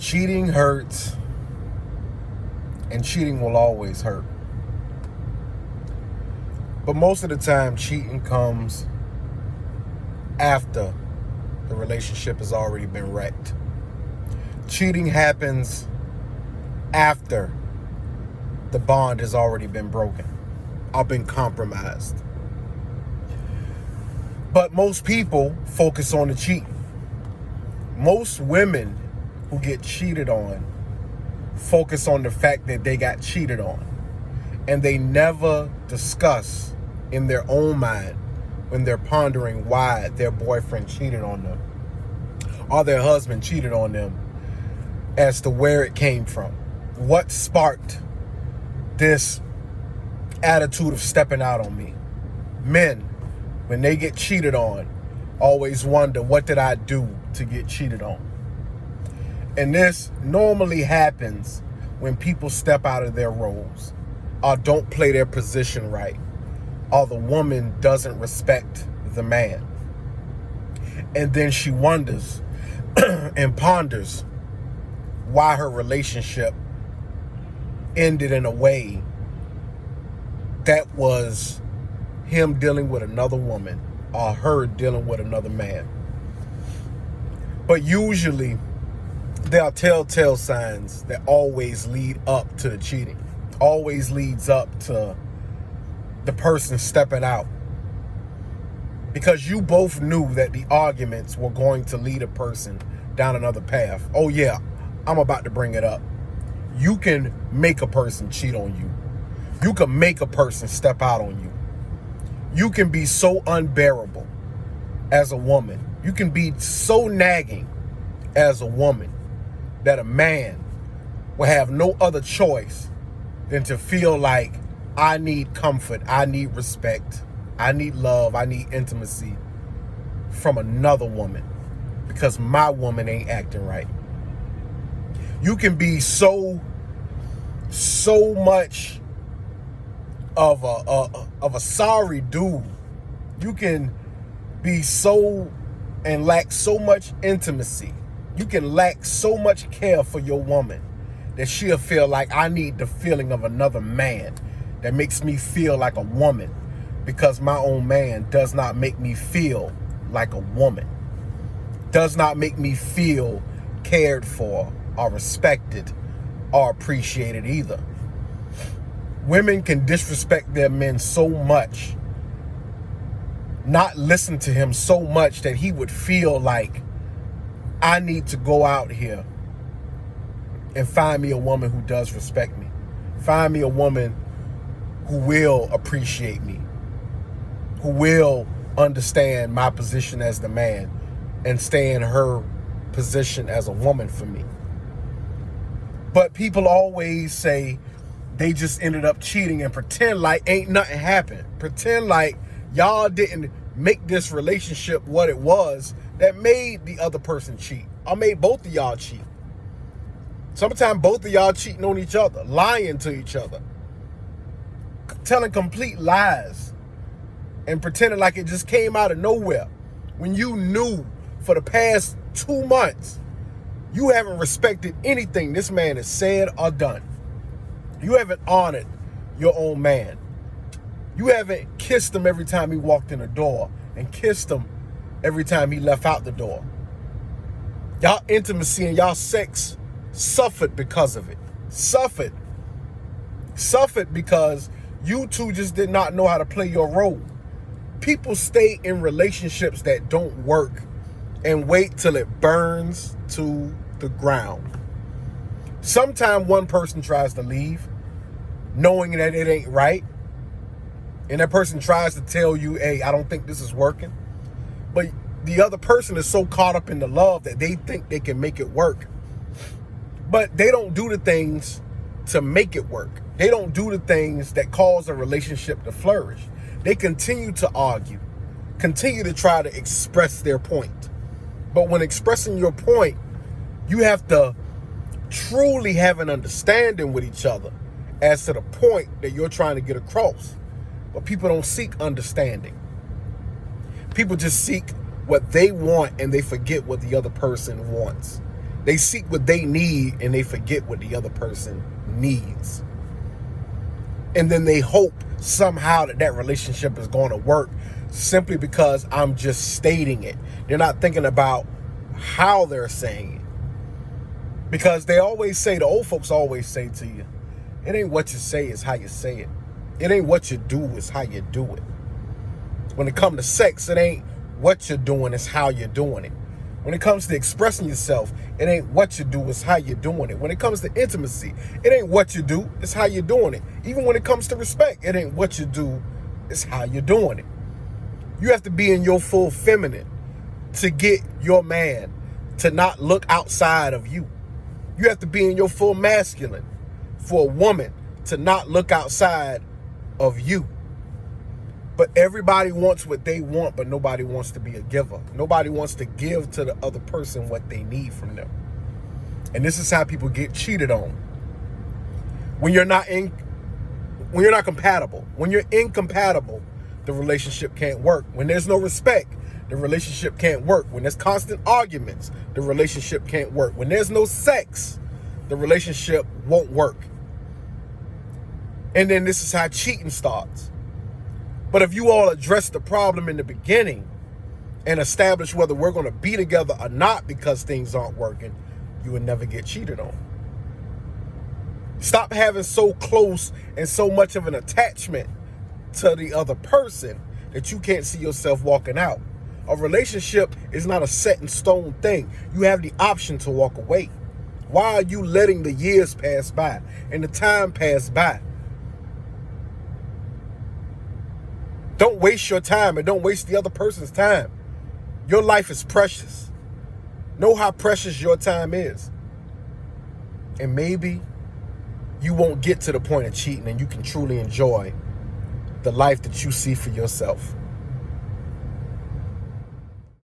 Cheating hurts, and cheating will always hurt. But most of the time, cheating comes after the relationship has already been wrecked. Cheating happens after the bond has already been broken or been compromised. But most people focus on the cheating. Most women who get cheated on focus on the fact that they got cheated on. And they never discuss in their own mind when they're pondering why their boyfriend cheated on them or their husband cheated on them as to where it came from. What sparked this attitude of stepping out on me? Men, when they get cheated on, always wonder, what did I do to get cheated on? And this normally happens when people step out of their roles or don't play their position right, or the woman doesn't respect the man. And then she wonders and ponders why her relationship ended in a way that was him dealing with another woman or her dealing with another man. But usually there are telltale signs that always lead up to the cheating, always leads up to the person stepping out. Because you both knew that the arguments were going to lead a person down another path. Oh yeah, I'm about to bring it up. You can make a person cheat on you. You can make a person step out on you. You can be so unbearable as a woman. You can be so nagging as a woman that a man will have no other choice than to feel like, I need comfort, I need respect, I need love, I need intimacy from another woman because my woman ain't acting right. You can be so much of a sorry dude. You can be so and lack so much intimacy. You can lack so much care for your woman that she'll feel like, I need the feeling of another man that makes me feel like a woman, because my own man does not make me feel like a woman, does not make me feel cared for or respected or appreciated either. Women can disrespect their men so much, not listen to him so much that he would feel like, I need to go out here and find me a woman who does respect me. Find me a woman who will appreciate me, who will understand my position as the man and stay in her position as a woman for me. But people always say they just ended up cheating and pretend like ain't nothing happened. Pretend like y'all didn't make this relationship what it was that made the other person cheat or made both of y'all cheat. Sometimes both of y'all cheating on each other, lying to each other, telling complete lies and pretending like it just came out of nowhere when you knew for the past 2 months you haven't respected anything this man has said or done. You haven't honored your own man. You haven't kissed him every time he walked in the door and kissed him every time he left out the door. Y'all intimacy and y'all sex suffered because of it. Suffered because you two just did not know how to play your role. People stay in relationships that don't work and wait till it burns to the ground. Sometimes one person tries to leave knowing that it ain't right, and that person tries to tell you, hey, I don't think this is working. But the other person is so caught up in the love that they think they can make it work. But they don't do the things to make it work. They don't do the things that cause a relationship to flourish. They continue to argue, continue to try to express their point. But when expressing your point, you have to truly have an understanding with each other as to the point that you're trying to get across. But people don't seek understanding. People just seek what they want and they forget what the other person wants. They seek what they need and they forget what the other person needs. And then they hope somehow that relationship is going to work simply because I'm just stating it. They're not thinking about how they're saying it. Because they always say, the old folks always say to you, it ain't what you say, it's how you say it. It ain't what you do, it's how you do it. When it comes to sex, it ain't what you're doing, it's how you're doing it. When it comes to expressing yourself, it ain't what you do, it's how you're doing it. When it comes to intimacy, it ain't what you do, it's how you're doing it. Even when it comes to respect, it ain't what you do, it's how you're doing it. You have to be in your full feminine to get your man to not look outside of you. You have to be in your full masculine for a woman to not look outside of you. But everybody wants what they want, but nobody wants to be a giver. Nobody wants to give to the other person what they need from them. And this is how people get cheated on. When you're not compatible. When you're incompatible, the relationship can't work. When there's no respect, the relationship can't work. When there's constant arguments, the relationship can't work. When there's no sex, the relationship won't work. And then this is how cheating starts. But if you all address the problem in the beginning and establish whether we're going to be together or not because things aren't working, you will never get cheated on. Stop having so close and so much of an attachment to the other person that you can't see yourself walking out. A relationship is not a set in stone thing. You have the option to walk away. Why are you letting the years pass by and the time pass by? Don't waste your time and don't waste the other person's time. Your life is precious. Know how precious your time is. And maybe you won't get to the point of cheating and you can truly enjoy the life that you see for yourself.